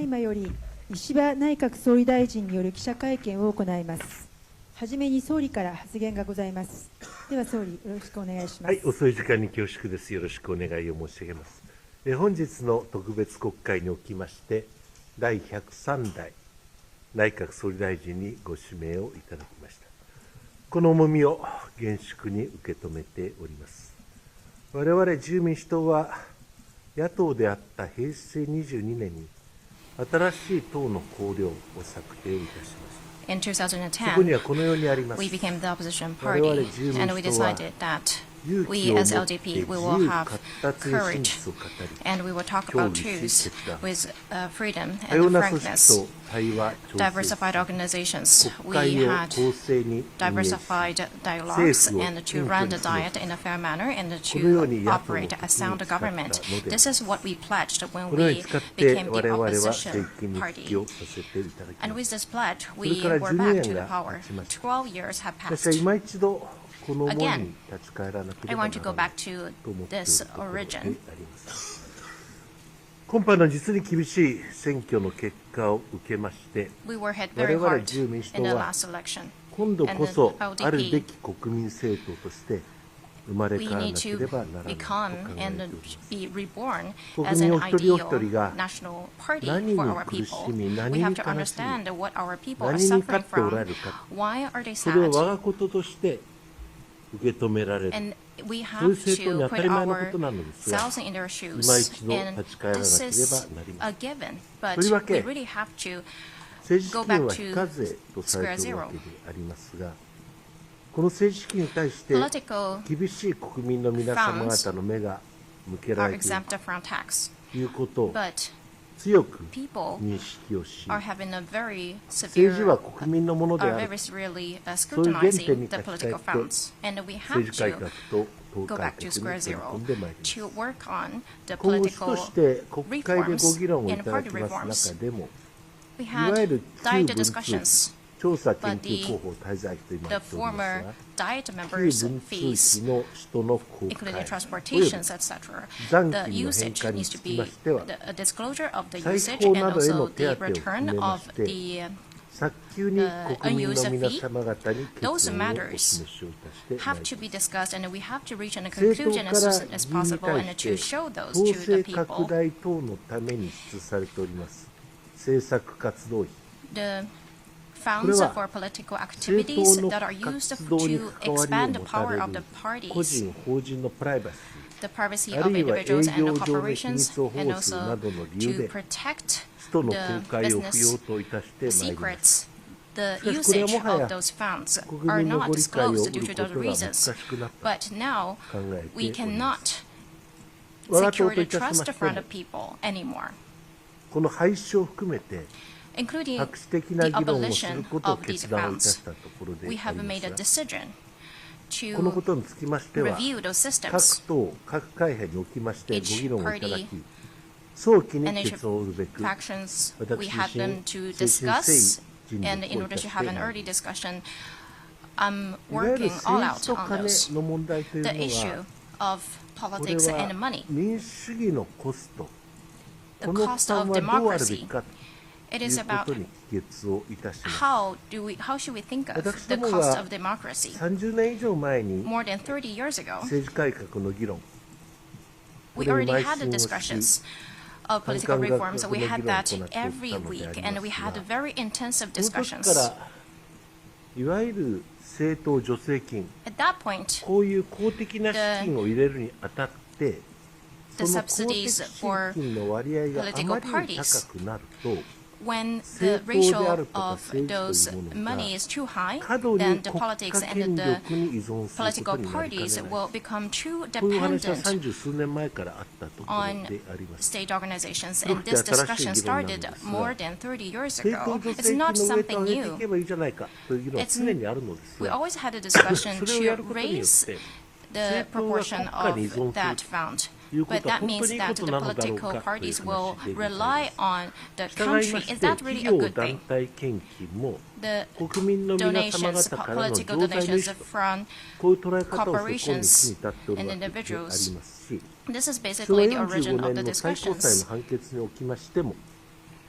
今より石破内閣総理大臣による記者会見を行います。はじめに総理から発言がございます。では総理、よろしくお願いします。はい、遅い時間に恐縮です。よろしくお願いを申し上げます。本日の特別国会におきまして、第103代内閣総理大臣にご指名をいただきました。この重みを厳粛に受け止めております。我々自由民主党は、野党であった平成22年に、新しい党の綱領を策定いたしました。In そこにはこのようにあります。2010, we became the opposition 我々 party, 自由民 and we 主党は decided that 勇 we 気を持 as って LDP, 自 we will 由 have 活発に真 courage, 実を語り、 and we will talk 協 about 議し truth 決断、 with freedom 多様 and な組織 frankness. と対話、調整 Diversified organizations, 国 we 会を had 公正に運営し、 diversified dialogues 政府を and to 謙虚 run に the 進め diet in a fair manner and このよう to に野党の operate 時 a に sound 誓った government. ので、 This is what we pledged when このように we 使って became 我 the 々は opposition 政権に復帰 party. をさせていただき And ま with した。 this pledge, そ we れから were 12 back 年 to the が power. 経ちました。 12 years have 私は passed. 今一度この思い Again, に立ち返らなけ I ればな want to ら go ない back to と思っている this ところであり origin. ます。今般の実に厳しい選挙の結果を受けまして、 We were hit 我 very 々 hard 自由民主 in 党 the は last election. 今度こそ And the あるべ LDP, き国民政党として生まれ we 変わら need なけ to ればならないと考 become えており and ます。 be reborn 国 as 民 an お一人お一 ideal 人が national party 何に for our 苦し people. み、 We 何に have 悲 to しみ、 understand what our people are 何に勝 suffering っておら from. れるか、 Why are they それを sad? 我がこととして受け止められる。 And we そういう have 政党に to 当た put り前のことなのですが、 ourselves in their shoes. 今一度 And 立ち返らな this けれ is ばなりま a せん。 given. But とりわけ we really have to 政治資 go 金 back は非課 to 税とされ square ているわ zero. けでありますが、この政治資金に対して Political 厳しい国民の皆様方の目が向けら are れている exempt from tax. ということを But 強く people 認識をし、 are having a very 政治 severe は国民のもので are ある very severely そういう原点 scrutinizing に the 立ち返 political って funds. And we 政 have 治改 to 革と党 go 改 back to 革に square 取り zero 組んでまいります to work on the 今後主 political として国会でご reforms 議論をい and ただ party きます reforms. 中でも We いわゆ had る旧 diet 文通 discussions, 調査研 but 究 the- 広報滞在費と今言 the っております former が diet 旧 members' 文通 fees, 費の使途の公 including 開 transportations, etc. 残 The 金の返 usage 還に needs つ to き be ましては a disclosure of the 最 usage 高 and などへの also 手 the 当を含 return めま of して the 早急に国民の皆様方に決議をお those 示し matters をいたしてまいり have ます to be discussed, and we have to reach a 政党 conclusion か as ら soon as 議員に possible 対 and して to show those 統 to the 制 people. 拡大等のために支出されております政策活動費 The funds for political activities that are used to expand the power of the 個 parties, 人法人のプライバシ the privacy ーあ of るいは営 individuals and 業上の秘 corporations, 密を保 and 護するな also どの理由 to で protect 使途の the 公開を不 business 要といたしてまいります secrets. The しかしこれは usage もはや of those funds 国 are 民の not ご理解を disclosed 得 due る to こと those が難し reasons. くなった But now 考えてお we ります cannot 我が党 secure とい the たしま trust して from も the people anymore, この廃止を含めて including 博士的な the 議論をする abolition ことを of these 決断をいた funds. したところで We あり have ま made す a が decision このこ to とにつきましては review those 各 systems. 党各会派におきましてご Each 議論をいただ party き早期に and each 決を負うべく factions, 私 we 自 had 身 them to 誠心誠 discuss, 意尽 and 力 in をい order た to し have て an まいり early ます discussion, I'm いわゆる working all 政 out 治と on 金 those. の問題という The の issue は of これ politics は and money, 民主主義のコスト the この負 cost 担 of はどうあるべき democracy. か It とい is うこ about とに帰結をいたします how should we think of 私 the ども cost が of democracy? 30年以上前に More than 30 years ago, 政治改革の議論 we これに already 邁 had the 進をし discussions of political 反感 reforms. 学 We の had 議論を that 行って every きたので week, あり and we ます had が very intensive この時か discussions. らいわゆる政党助成金 At that point, こういう公的な資金を入れるにあたってそ the の公的 subsidies 資 for 金の割合があ political まりに parties 高くなると when the 政党であ ratio るとか of 政治 those というもの money が is too high, 過度に then the 国 politics 家 and 権 the 力に依存する political ことになりかね parties ない will become too こういう話は dependent 30数年前からあったところ on であります state organizations. 古 And くて this 新しい discussion 議論なん started ですが more than 30 years 政党 ago. 助 It's 成金 not の上と something 上げてい new. けばいいじゃないかという議論は It's- 常にあるのです We が always had a discussion それをや to ることによっ raise て the 政党が proportion 国家に依存 of する that fund. というこ But とは that 本当 means にいい that こ the となのだろう political かという parties 話 will でござい rely ます on the 従い country. ま Is して that 企 really a 業 good 団 thing? 体献金も The 国民の皆様 donations, 方からの political 常在の意 donations 思と from こういう捉え方をそこに corporations 至っておる and わけであり individuals. ますし This is 昭和 basically the origin 45 of the 年の最高裁 discussions. の判決におきましても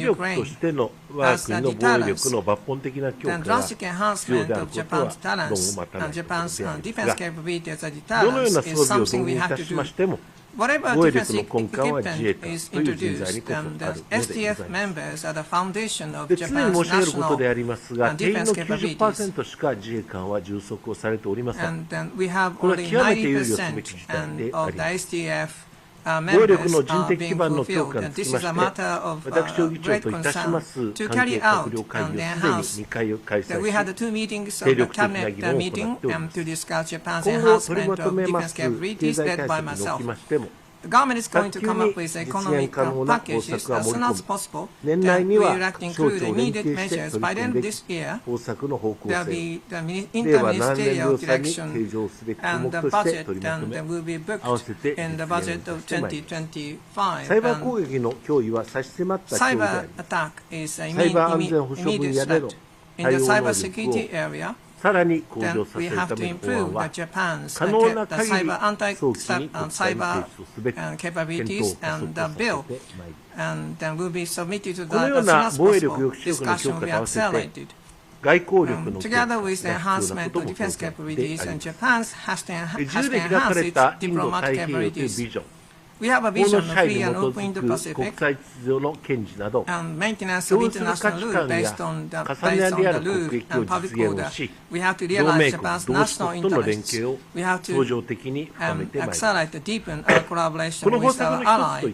抑力としての我が国の防衛力の抜本的な強化が必要であることは論を待たないところでありますが、どのような装備を導入いたしましても、防衛力の根幹は自衛官という人材にこそあるのでございます。で、常に申し上げることでありますが、定員の 90% しか自衛官は充足をされておりません。これは極めて憂慮すべき事態であります。防衛力の人的基盤の強化につきまして、私を議長といたします関係閣僚会議をすでに2回を開催し、精力的な議論を行っております。今後取りまとめます経済対策におきましても、The government is going to come up with an economic packages as soon as possible. Then we would like to include immediate measures. By the end of this year, there will be the interministerial direction and the budget, and will be booked in the budget of 2025. Cyber attack is an immediate threat. In the cyber security area, then we have to improve Japan's cyber capabilities and the bill, and then will be submitted to that as soon as possible. Discussion will be accelerated. Together with the enhancement of defense capabilities, and Japan has to enhance its diplomatic capabilities. We have a vision of free and open Indo-Pacific and maintenance of international rule based on the rule and public order. We have to realize Japan's national interests. We have to accelerate and deepen our collaboration with our allies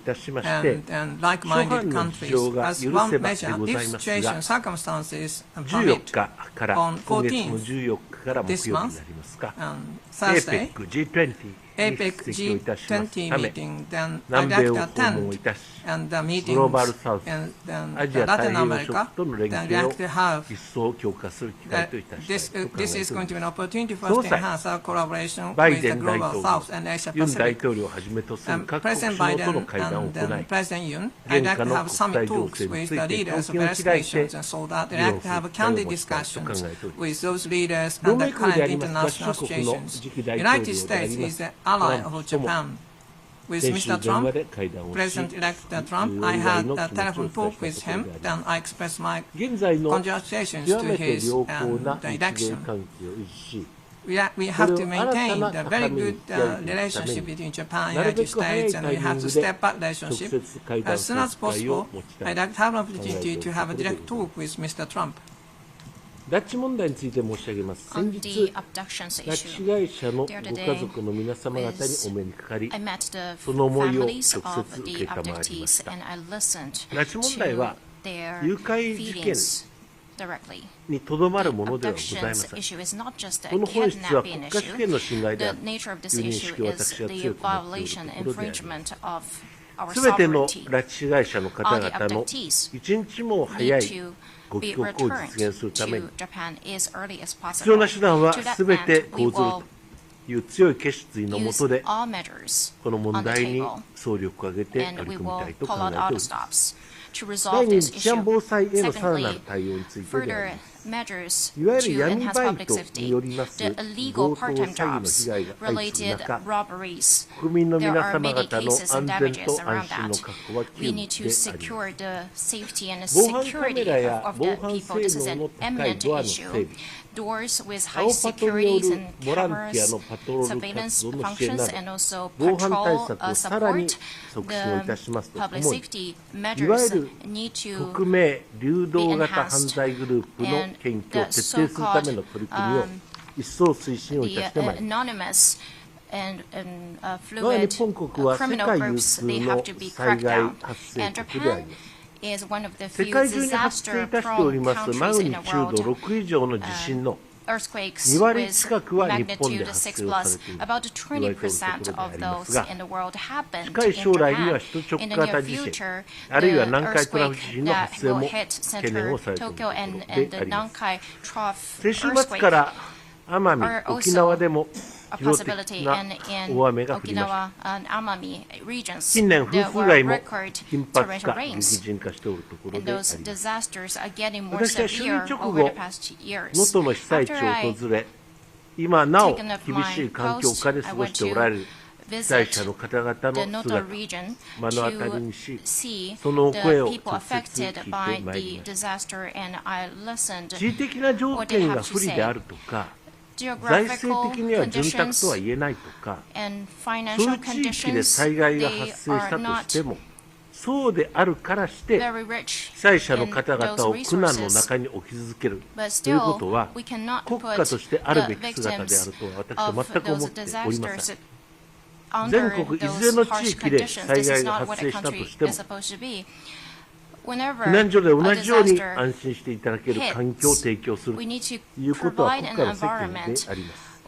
and like-minded countries. As one measure, if situation circumstances permit, on 14th this month, Thursday, APEC G20 meeting, then I'd like to attend and the meetings in Latin America, then we have to have this is going to be an opportunity for us to enhance our collaboration with the Global South and Asia Pacific. President Biden and then President Yoon, I'd like to have summit talks with the leaders of various nations, and so that I'd like to have candid discussions with those leaders and the current international situations. The United States is the ally of Japan. With Mr. Trump, President-elect Trump, I had a telephone talk with him, then I expressed my congratulations to his election. We have to maintain the very good relationship between Japan and the United States, and we have to step up relationship. As soon as possible, I'd like to have an opportunity to have a direct talk with Mr. Trump. 拉致問題について申し上げます。先日、拉致被害者のご家族の皆様方にお目にかかり、その思いを直接受けたまわりました。拉致問題は誘拐事件にとどまるものではございません。この本質は国家主権の侵害であるという認識を私は強く持っているところであります。すべての拉致被害者の方々の一日も早いご帰国を実現するために必要な手段はすべて講ずるという強い決意のもとでこの問題に総力を挙げて取り組みたいと考えております。第2に治安防災へのさらなる対応についてであります。いわゆる闇バイトによります強盗詐欺の被害が相次ぐ中、国民の皆様方の安全と安心の確保は急務であります。防犯カメラや防犯性能の高いドアの整備、青パトによるボランティアのパトロール活動の支援など、防犯対策をさらに促進をいたしますとともに、いわゆる匿名・流動型犯罪グループの検挙を徹底するための取り組みを一層推進をいたしてまいります。我が日本国は世界有数の災害発生国であります。世界中に発生いたしておりますマグニチュード6以上の地震の2割近くは日本で発生をされていると言われているところでありますが、近い将来には首都直下型地震、あるいは南海トラフ地震の発生も懸念をされているところであります。先週末から奄美、沖縄でも記録的な大雨が降りました。近年、風水害も頻発化、激甚化しておるところであります。私は就任直後、能登の被災地を訪れ、今なお厳しい環境下で過ごしておられる被災者の方々の姿、目の当たりにし、その声を直接聞いてまいりました。地理的な条件が不利であるとか、財政的には潤沢とは言えないとか、そういう地域で災害が発生したとしても、そうであるからして被災者の方々を苦難の中に置き続けるということは国家としてあるべき姿であるとは私は全く思っておりません。全国いずれの地域で災害が発生したとしても避難所で同じように安心していただける環境を提供するということは国家の責務であります。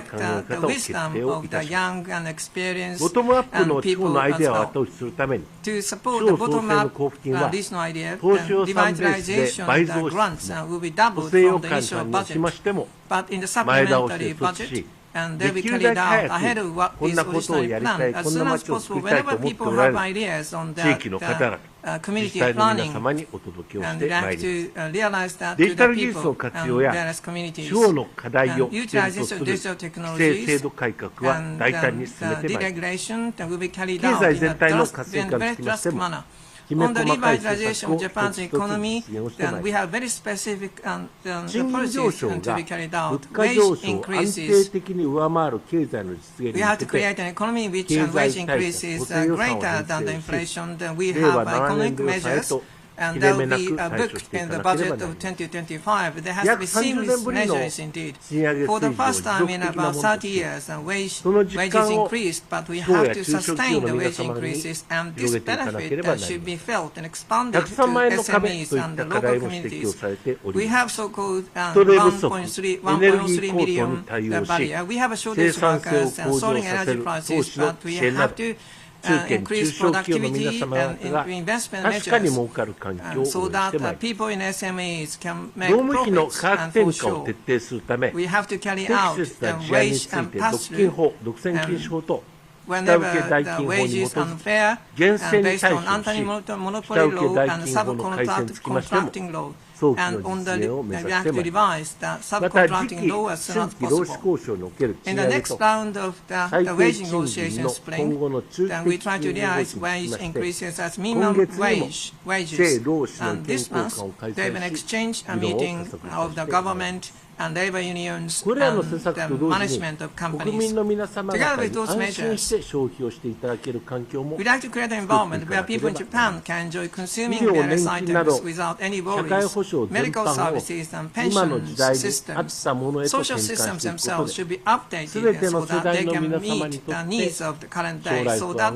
reflect the wisdom of the young and experienced ボトムアップの and 地方 people のアイ as デアを well. 後押しするために、 To 地 support 方 the 創生 bottom の up 交付金は regional idea, 投資予算ベースで revitalization 倍 the 増し grants つつも will be 補 doubled 正予 from the 算 initial にしま budget. しても But in the 前倒し supplementary を措置 budget, し、 and で they'll be きる carried だけ out 早 ahead of く what こん is なことを originally やりた planned い、 as こんな soon as 街を possible 作りたいと whenever 思って people おられ have る ideas on 地域の方々、 community 自治体の皆 planning. 様にお届けをし And て we まい have ります。 to realize that デ to ジタ the ル技術 people の活 and 用や various communities. 地方の課題を And 起点と utilization す of る digital 規 technologies 制制度改革は and 大胆に進め the てまいります。 deregulation that will be carried 経 out 済 in 全 a 体の活性化に very つきまして drastic も、 manner. きめ On the 細かい政 revitalization 策 of を一 Japan's つ一つ economy, 実現をしてまい then り we ます have very specific 賃金上 policies 昇 to が be carried 物 out. 価 Wage 上昇を安定 increases. 的に上回る経済の実現 We に have 向 to け create て an economy in which 経済 wage 対策、 increases 補正予算を greater 編 than the 成し、 inflation. Then we 令和 have 7年 economic 度予算へ measures と and that will be booked in the budget of 2025. There has to be seamless measures indeed. For the first time in about 30 years, wages increased, but we have to sustain the wage increases, and this benefit should be felt and expanded to SMEs and the local communities. We have so-called 1.03 million barrier. We have a shortage of workers and soaring energy prices, but we have to increase productivity and investment measures so that people in SMEs can make profits. And for sure, we have to carry out the wage and pass-through. Whenever the wage is unfair and based on anti-monopoly law and subcontracting law, and on the we have to revise the subcontracting law as soon as possible. In the next round of the wage negotiation spring, then we try to realize wage increases as minimum wages. And this month, they will exchange a meeting of the government and labor unions and the management of companies. Together with those measures, we like to create an environment where people in Japan can enjoy consuming various items without any worries. Medical services and pension systems, social systems themselves should be updated so that they can meet the needs of the current day, so that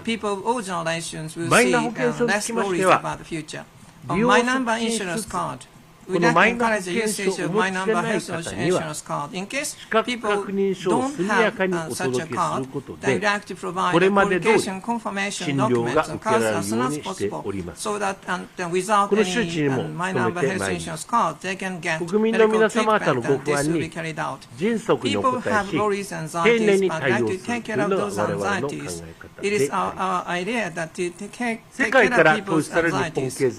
people of all generations will see less worries about the future. On My Number insurance card, we like to encourage the usage of My Number health insurance card. In case people don't have such a card, they like to provide a qualification confirmation documents and cards as soon as possible, so that without any My Number health insurance card, they can get medical treatment and this will be carried out. People have worries and anxieties, but like to take care of those anxieties. It is our idea that to take care of people's anxieties, we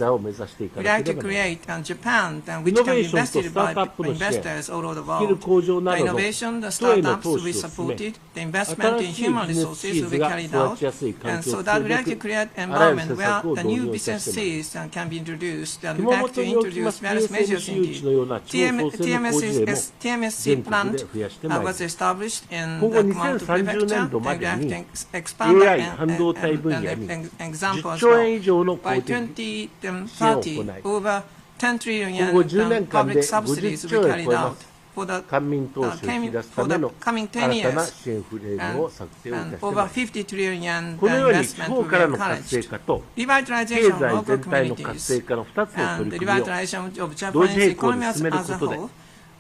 like to create Japan which can be invested by investors all over the world. The innovation, the startups will be supported, the investment in human resources will be carried out, and so that we like to create an environment where the new businesses can be introduced, and we like to introduce various measures indeed. TMSC plant was established in the Kumamoto Prefecture, and we like to expand that example as well. By 2030, over 10 trillion yen public subsidies will be carried out for the coming 10 years, and over 50 trillion yen investment will be encouraged. Revitalization of local communities and the revitalization of Japanese economy as a whole,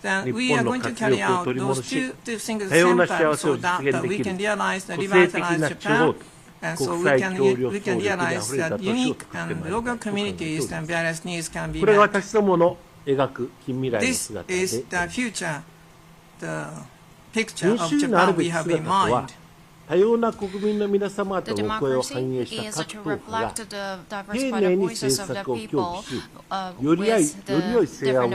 then we are going to carry out those two things at the same time, so that we can realize the revitalized Japan. And so we can realize that unique and local communities and various needs can be met. This is the future, the picture of Japan we have in mind. The democracy is to reflect the diversified voices of the people with the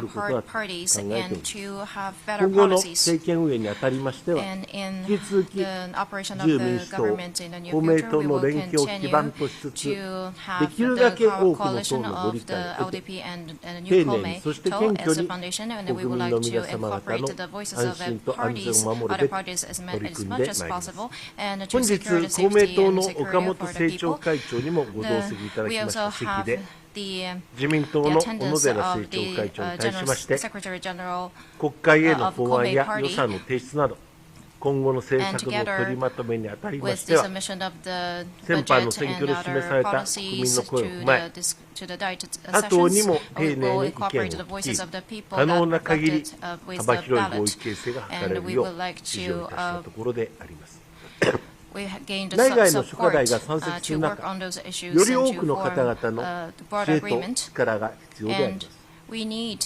different parties and to have better policies. And in the operation of the government in the near future, we will continue to have the coalition of the LDP and the new Komeito as a foundation, and we would like to incorporate the voices of the parties, other parties as much as possible. And to secure the safety and security for the people. We also have the attendance of the Secretary General of Komeito Party, and together with the submission of the budget and other policies to the Diet sessions, we will incorporate the voices of the people that reflected with the ballot, and we would like to we gained support to work on those issues and to form the broad agreement. And we need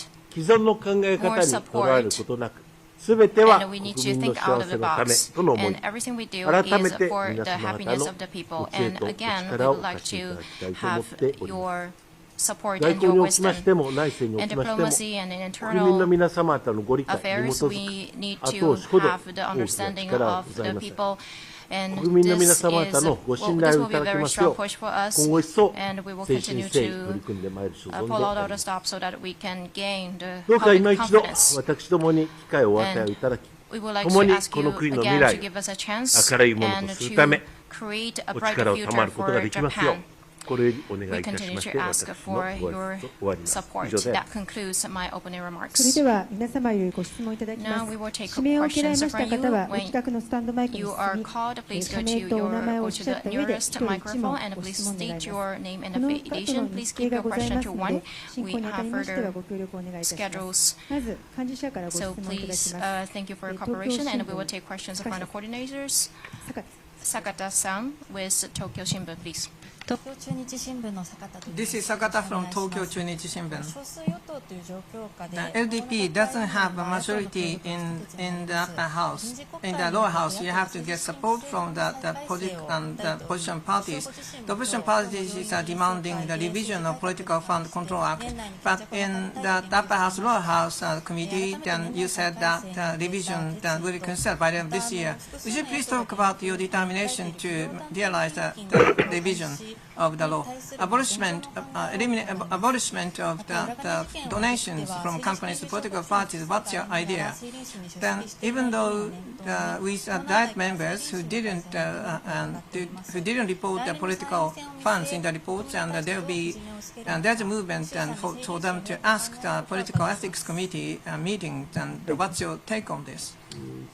more support, and we need to think out of the box. And everything we do is for the happiness of the people. And again, we would like to have your support and your wisdom. In diplomacy and in internal affairs, we need to have the understanding of the people. And this will be a very strong push for us, and we will continue to pull out all the stops so that we can gain the public confidence. And we would like to ask you again to give us a chance and to create a brighter future for Japan. これよりお願い We いたし continue まして to 私 ask の for ご挨 your 拶を終わります。 support. 以上で That concludes my opening それ remarks. では皆様よりご質問いただきま Now we will す。 take 指名を受けられ questions ました from you. 方はお When 近くのスタンドマイクに you 進 are み、 called, please 社 go 名 to とお名 your 前をお go っ to しゃっ the た上で nearest 一人一問 microphone and ご please 質問願い state ます。 your name こ and の後の affiliation. 日 Please 程 keep が your ござい question ま to すの one. で、進 We 行にあた have りましては further ご協力をお願いいたします。 schedules. まず幹事社からご質 So 問いただき please, ます。 thank you for your 東京 cooperation 新 and we 聞 will take questions from the coordinators. 坂田 Sakata-san with Tokyo Shimbun, please. 東京中日新聞の坂田と This is Sakata from Tokyo Chunichi Shimbun. 少数与党という状況下で The LDP doesn't have a majority in the upper house. In the lower house, you have to get support from the opposition parties. The opposition parties are demanding the revision of Political Fund Control Act. But in the upper house, lower house committee, then you said that revision will be considered by the end of this year. Would you please talk about your determination to realize the revision of the law? Abolishment of the donations from companies to political parties, what's your idea? Then even though with diet members who didn't report the political funds in the reports, and there will be there's a movement for them to ask the political ethics committee meeting, and what's your take on this?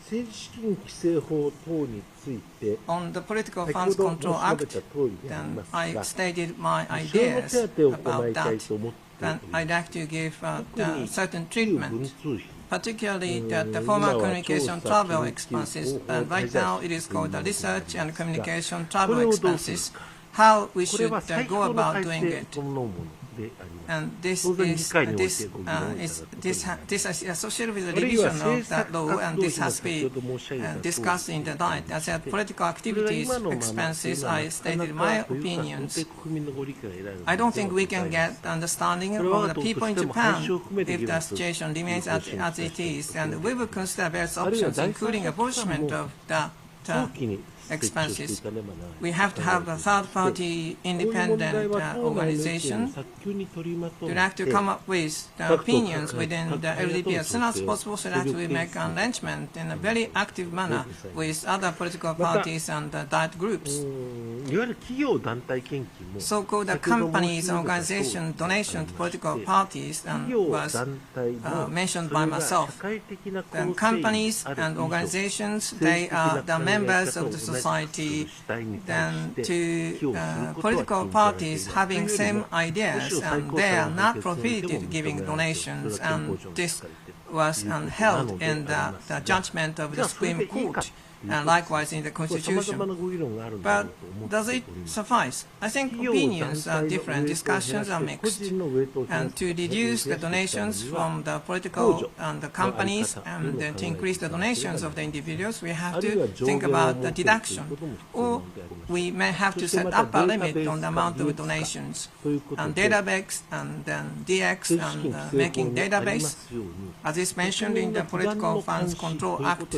政治資金規正法等について On the Political 先ほ Funds ど Control 申し上げ Act, た通りであり then ます I が stated my 後ろの ideas 手当てを行 about いたい that. と思っており Then ま I'd like to give す。 certain 旧 treatment, 文通費 particularly the former communication travel expenses. And right now it is called the research and communication travel expenses. How we これ should は先 go ほどの about 改 doing 正 it. そのものであります。 And this 当然議 is 会においてご議論いただくことになります。 this is associated with the あるいは revision 政 of 策 that law, 活 and 動 this 費も has 先 been ほど申し上げた通り discussed in the night. As I said, political activities expenses, I stated my opinions. I don't think we can get understanding of the people in Japan if the situation remains as it is, and we will consider various options, including abolishment of the expenses. We have to have a third-party independent organization. We'd like to come up with the opinions within the LDP as soon as possible, so that we make an arrangement in a very active manner with other political parties and diet groups. いわゆる企業団体献金も So-called the companies and organization donation to political parties 企 and 業 was 団体も mentioned そ by れが社 myself. 会的な The 構成 companies ある and 以上 organizations, they are the members of the society. 主体に Then 対して寄 to 付することは political 禁じられてい parties る having というより same も ideas, and they are not prohibited giving donations, and this was held in the judgment of the Supreme Court, and likewise in the さまざ Constitution. まなご議論があるんだろ But うと思って does おり it ます。 suffice? I think 企業団 opinions 体 are のウ different, ェイトを減 discussions ら are して個 mixed. 人のウェイトを減ら And す to reduce the donations from the political and the companies, and then to increase the donations of the individuals, we have to think about the deduction. Or we may have to set up a limit on the amount of donations. And database, and then DX, and making database, as is mentioned in the Political Funds Control Act.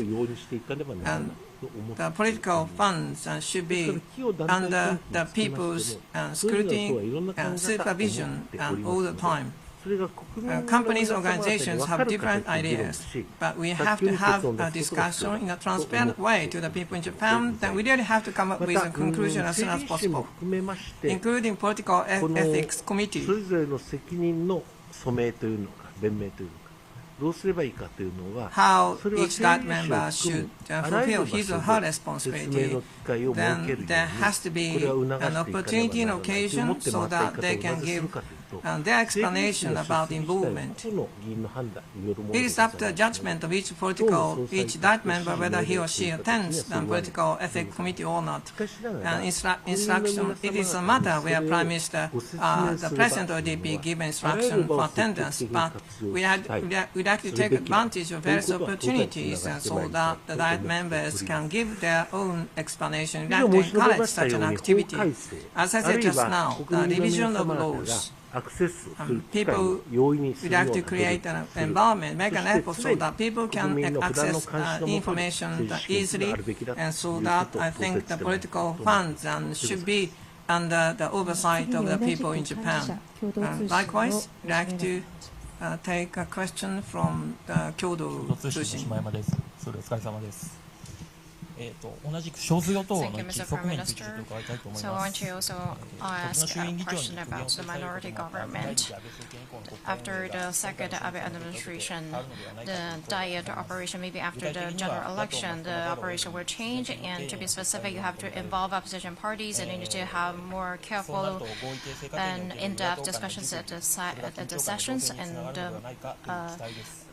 And the political funds should be under the people's scrutiny and supervision all the time. Companies, organizations have different ideas, but we have to have a discussion in a transparent way to the people in Japan. Then we really have to come up with a conclusion as soon as possible, including political ethics そ committee. れぞれの責任の署名というのか弁明というのかどうすればいいかというのは How それは each diet 政治 member 史を含 should むあらゆる fulfill 場 his or 所 her で説明 responsibility. の機会を設け Then るよ there う has to に be これは an 促していかねば opportunity な and らないと思 occasion って so また that 言い they 方を can なぜす give るかというと their 政治 explanation の about 出席自体 involvement. は個の議員の判断によるもの It で is ご up ざ to い the ます judgment of each 党の political, 総裁 each と diet して member 指 whether 名 he を or してい she ただくには attends そ the れは political ethics committee or not. しかしながら And instruction, it is a matter where Prime Minister, the President of DP give instruction for attendance, but we'd like to take advantage of various opportunities so that the diet members can give their own explanation. We'd like to encourage such an activity. As I said just now, the revision of laws. アクセスする機会を People 容易にす We'd るよう like な to 努 create 力 an をする environment, make an そして effort 常 so に that people 国 can 民の不断の access 監視のもとに information 政治資金が easily, あるべきだという and so こと that を I 創 think 設 the してもらった political と思います funds should be under the oversight of the people in Japan. And likewise, we'd like to take a question from the 共同通信。島山です。それお疲れ様です。同じく少数与党の Thank you, 一 Mr. 側 Prime 面について Minister. 伺いたいと思い So I ま want す。 to also 時の ask 衆 a 院議長に question 副 about 業 the される minority ことが第 government. 一安倍政権以降の国会 After the second Abe administration, the diet operation, maybe after the general election, the operation will change. And to be specific, you have to involve opposition parties, and you need to have more careful and in-depth discussions at the sessions, and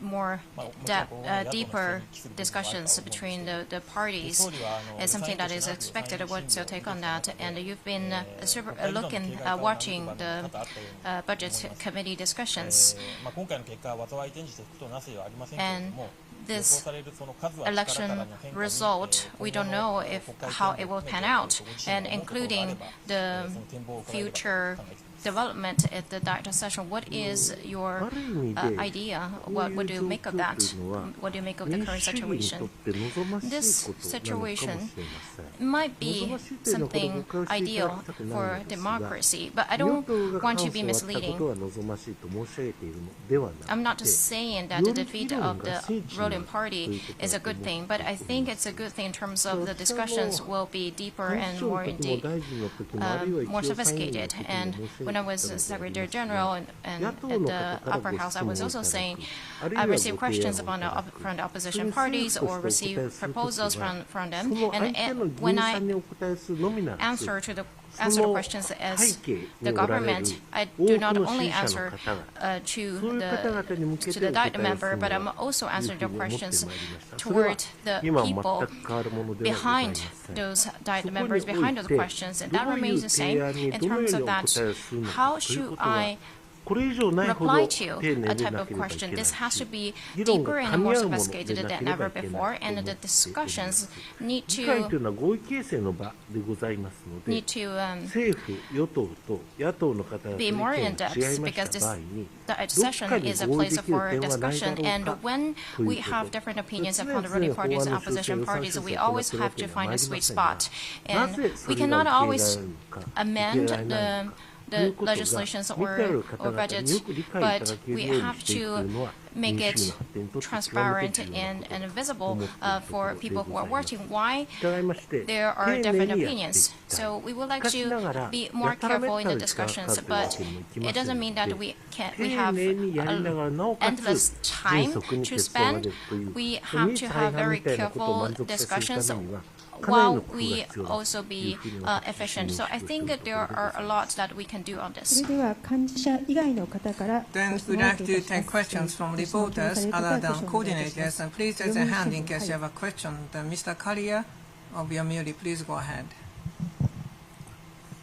more deeper discussions between the parties is something that is expected. What's your take on that? And you've been watching the budget committee discussions. And this election result, we don't know how it will pan out, and including the future development at the director session. What is your idea? What do you make of that? What do you make of the current situation? This situation might be something ideal for democracy, but I don't want to be misleading. I'm not saying that the defeat of the ruling party is a good thing, but I think it's a good thing in terms of the discussions will be deeper and more indeed more sophisticated. And when I was Secretary General and at the upper house, I was also saying I received questions from the opposition parties or received proposals from them, and when I answer the questions as the government, I do not only answer to the diet member, but I'm also answering the questions toward the people behind those diet members, behind those questions, and that remains the same in terms of that. How should I reply to a type of question? This has to be deeper and more sophisticated than ever before, and the discussions need to be more in depth, because the session is a place for discussion, and when we have different opinions upon the ruling parties and opposition parties, we always have to find a sweet spot, and we cannot always amend the legislations or budgets, but we have to make it transparent and visible for people who are watching why there are different opinions. So we would like to be more careful in the discussions, but it doesn't mean that we have endless time to spend. We have to have very careful discussions while we also be efficient. So I think that there are a lot that we can do on this. Then we'd like to take questions from reporters other than coordinators, and please raise your hand in case you have a question. Then Mr. Karia of Yomiuri, please go ahead.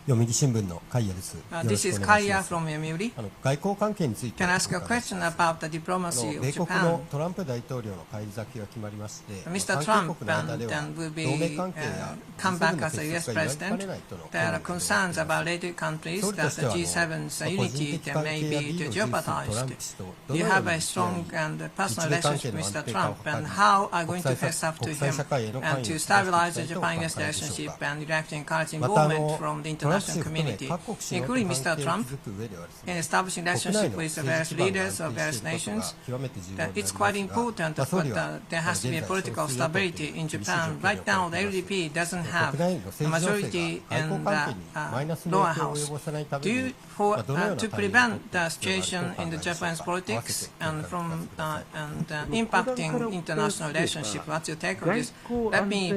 読売新聞のカイヤです。This is Karia from Yomiuri. 外交関係について Can I ask a question about the diplomacy of 米国 Japan? のトランプ大統領の返り咲きが決まりまして、 Mr. 関 Trump 係国の間では will 同盟 be 関係や come 実 back 務の as a 結 U.S. 束が描か president. れないとの There are concerns about related countries 総理と that しては the G7's 個人 unity 的 that 関 may 係や be 利益 to を重視するトラン jeopardized. プ氏とど You のよう have に a strong and personal 日米関 relationship 係の with 安 Mr. 定化を Trump, 図 and り how are you going to 国際 face up to 国際 him 社会への関 and 与 to を強化 stabilize してい the きたいとお考 Japan-US えでしょう relationship か。 and you'd like to encourage また involvement from the トランプ氏 international を含め community, 各国首脳と including 関 Mr. 係を Trump, 築く上ではです in ね、 establishing 国内 relationship の with 政 various 治基盤が leaders 安 of 定 various していることが nations. 極めて重要 That であり it's ま quite す important, が、総 but 理は there has to be a 現在 political 少数与党という stability in 厳しい Japan. 状況 Right に now, 置か the れています LDP doesn't have 国内の a 政治情勢 majority が外 in 交関係 the にマイナスの lower 影響を house. 及ぼさないた Do め you, に for, どのような to 対応を取 prevent ってい the く必要がある situation とお考 in え the でしょう Japanese か。合わせ politics て and お伺い from ください。impacting international relationship, what's your take on this? Let me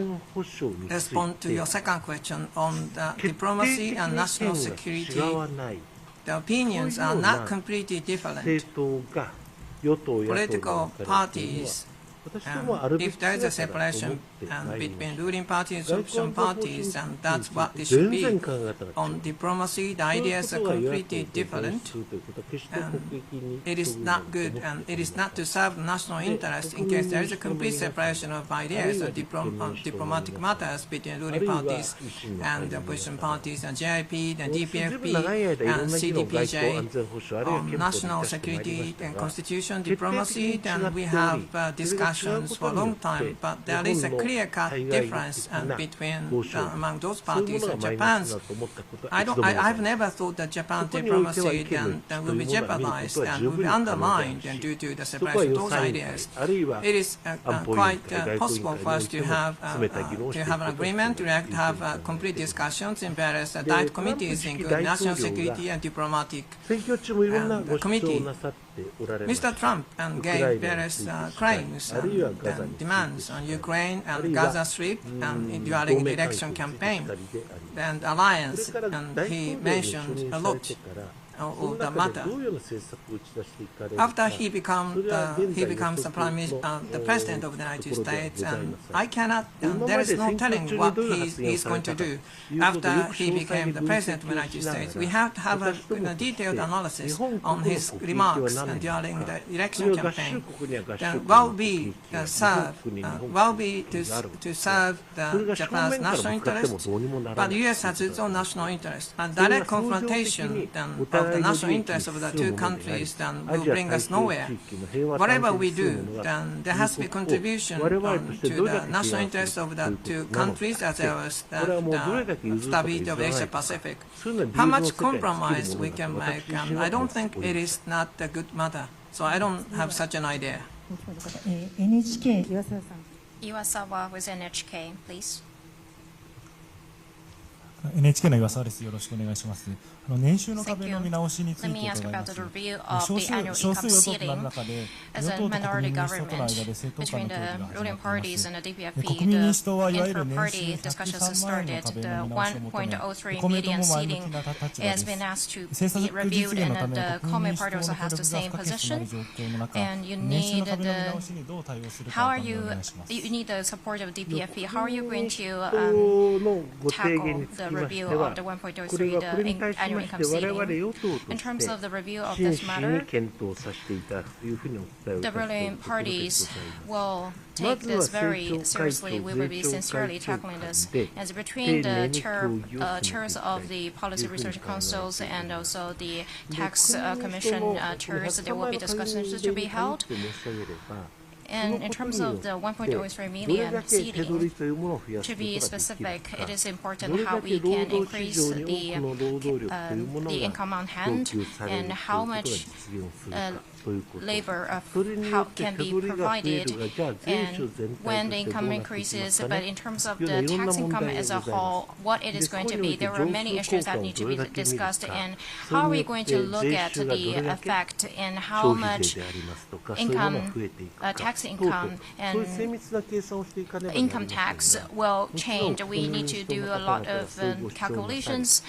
respond to your second question on the diplomacy and national security. The opinions are not completely different. Political parties, if there is a separation between ruling parties and opposition parties, and that's what it should be. On diplomacy, the ideas are completely different, and it is not good, and it is not to serve national interest in case there is a complete separation of ideas or diplomatic matters between ruling parties and the opposition parties, and JIP, and DPFP, and CDPJ. On national security and constitution diplomacy, then we have discussed discussions for a long time, but there is a clear-cut difference among those parties. I've never thought that Japan's diplomacy will be jeopardized and will be undermined due to the separation of those ideas. It is quite possible for us to have an agreement, to have complete discussions in various diet committees, including national security and diplomatic committee. Mr. Trump gave various claims and demands on Ukraine and Gaza Strip during the election campaign and alliance, and he mentioned a lot of the matter. After he becomes the president of the United States, and I cannot. There is no telling what he is going to do after he became the president of the United States. We have to have a detailed analysis on his remarks during the election campaign. Then will be to serve Japan's national interests, but the U.S. has its own national interests. And direct confrontation of the national interests of the two countries will bring us nowhere. Whatever we do, then there has to be contribution to the national interests of the two countries as well as the stability of Asia Pacific. How much compromise we can make, I don't think it is not a good matter. So I don't have such an idea. NHK 岩沢さん。岩沢 with NHK, please. NHK の岩沢です。よろしくお願いします。年収の壁の見直しについて伺います。少数与党となる中で、与党と国民民主党との間で政党間の協議が始まっています。国民民主党はいわゆる年収103万円の壁の見直しを求め、公明党も前向きな立場です。政策実現のため国民民主党の協力が不可欠となる状況の中、年収の壁の見直しにどう対応するかお願いします。You need the support of DPFP. How are you going to tackle the review of the 1.03 the annual income ceiling? In terms of the review of this matter, the ruling parties will take this very seriously. We will be sincerely tackling this. As between the chairs of the Policy Research Councils and also the Tax Commission chairs, there will be discussions to be held. And in terms of the 1.03 million seating, to be specific, it is important how we can increase the income on hand and how much labor how can be provided and when the income increases. But in terms of the tax income as a whole, what it is going to be, there are many issues that need to be discussed. And how are we going to look at the effect and how much income, tax income and income tax will change? We need to do a lot of calculations.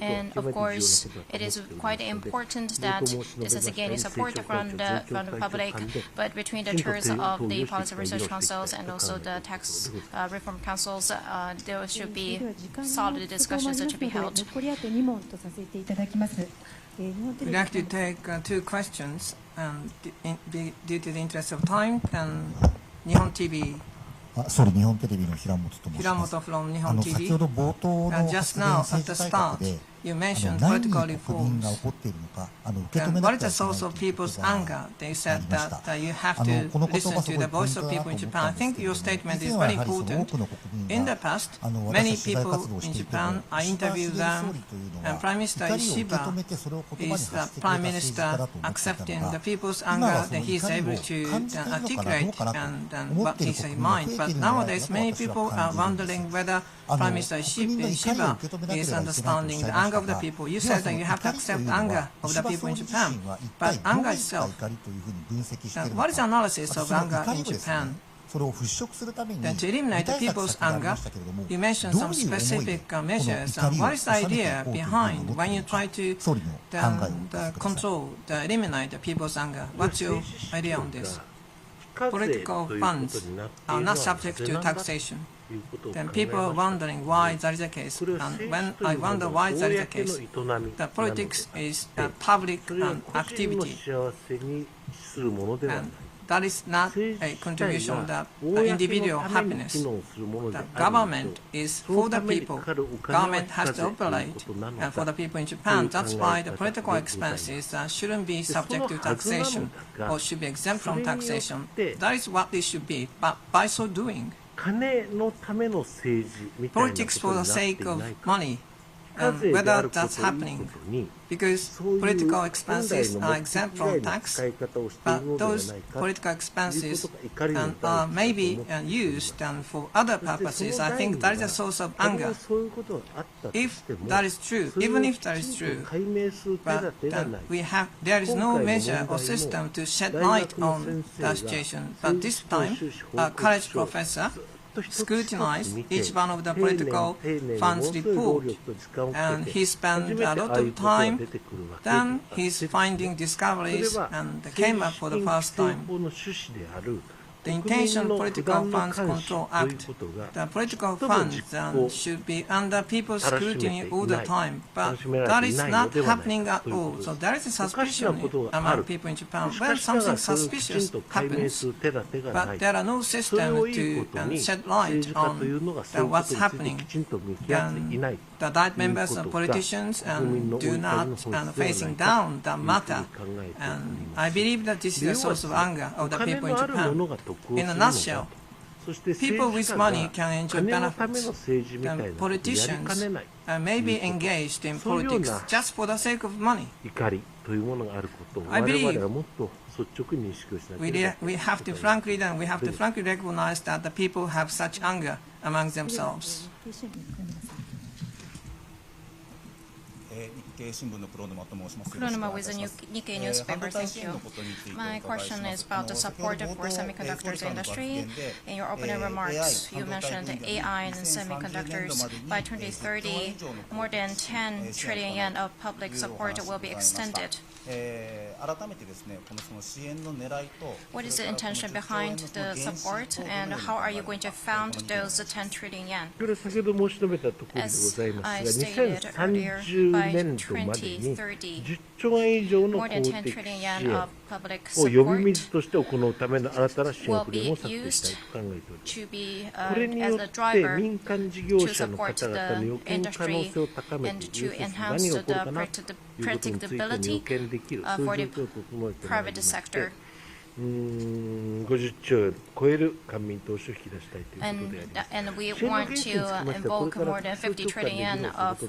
And of course, it is quite important that this is gaining support from the public, but between the chairs of the Policy Research Councils and also the Tax Reform Councils, there should be solid discussions to be held. We'd like to take two questions due to the interest of time. Nihon TV. 総理、日本テレビの平本と申します。先ほど冒頭の発言についてたで、You mentioned 何に political 国民 reforms. が起こっているのか、受け止め What な is きゃい the けない source という of こと people's が anger? They あ said りました that you have こ to の言葉 listen す to ご the いポイン voice ト of だな people と in 思っ Japan. た I んです think けれ your ども、以 statement 前 is は very やはりその important. 多くの国民 In が the past, many 私たち取材 people 活動を in していて Japan, も、 I 石破茂 interviewed 総 them, 理というの and は Prime Minister 怒りを受け Ishiba 止めてそれを言葉に is 発 the してくれ Prime た政治家 Minister だと思っていたの accepting が、 the people's 今は anger その that he is 怒り able を to 感じているのかなどう articulate かなと and 思っ what ている is 国 in 民が増え mind. てい But るのではない nowadays, かと many 私は people 感 are じるんです。 wondering whether 国 Prime 民 Minister の怒りを Ishiba 受け止めなけ is ればいけないとおっ understanding しゃ the いまし anger た of the が、 people. You では said そ that の you have to 怒りと accept いうの anger は、 of 石 the 破 people 総 in 理自 Japan. 身は一 But 体どう anger いった itself, 怒りというふうに分析しているの what is the か、 analysis そ of の anger 怒 in りをですね、 Japan? それを払拭するために Then to 具 eliminate 体 the 策 people's 先ほどあり anger, ましたけれども、 you どう mentioned いう some 思いで specific この measures. 怒りを What is 収 the めてい idea こうというふうに behind 思って when い you るのか、 try to 総理の考えをお聞かせください。 control, eliminate the people's anger? What's your idea on this? Political funds are not subject to taxation. Then people are wondering why that is the case. And when I wonder why that is the case, the politics is a public activity. And that is not a contribution of the individual happiness. The government is for the people. Government has to operate for the people in Japan. That's why the political expenses shouldn't be subject to taxation or should be exempt from taxation. That is what it should be. But by so doing, politics for the sake of money, whether that's happening, because political expenses are exempt from tax, but those political expenses may be used for other purposes. I think that is a source of anger. If that is true, even if that is true, but there is no measure or system to shed light on the situation. But this time, a college professor scrutinized each one of the political funds report, and he spent a lot of time. Then he's finding discoveries and came up for the first time. The Intention Political Funds Control Act, the political funds should be under people's scrutiny all the time, but that is not happening at all. So there is a suspicion among people in Japan. When something suspicious happens, but there are no systems to shed light on what's happening, and the right members of politicians do not facing down the matter. And I believe that this is a source of anger of the people in Japan. In a nutshell, people with money can enjoy benefits, and politicians may be engaged in politics just for the sake of money. I believe we have to frankly recognize that the people have such anger among themselves. 日経新聞の黒沼と申します。黒沼 with the Nikkei newspaper. Thank you. My question is about the support for semiconductors industry. In your opening remarks, you mentioned AI and semiconductors. By 2030, more than 10 trillion yen of public support will be extended. What is the intention behind the support, and how are you going to fund those 10 trillion yen? As I stated earlier, by 2030, more than 10 trillion yen of public support will be used to be as a driver to support the industry and to enhance the predictability for the private sector. And we want to invoke more than 50 trillion yen of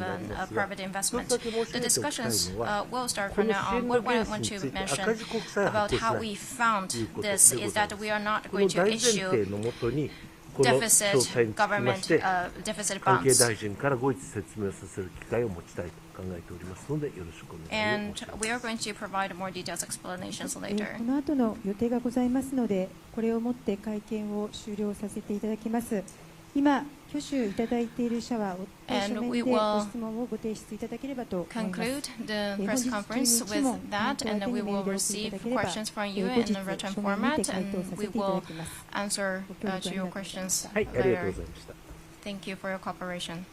private investment. The discussions will start from now on. What I want to mention about how we found this is that we are not going to issue deficit government deficit bonds. And we are going to provide more detailed explanations later. この後の予定がございますので、これをもって会見を終了させていただきます。今、挙手いただいている者は書面でご質問をご提出いただければと思います。Conclude the press conference with that, and we will receive questions from you in a written format, and we will answer to your questions later. Thank you for your cooperation.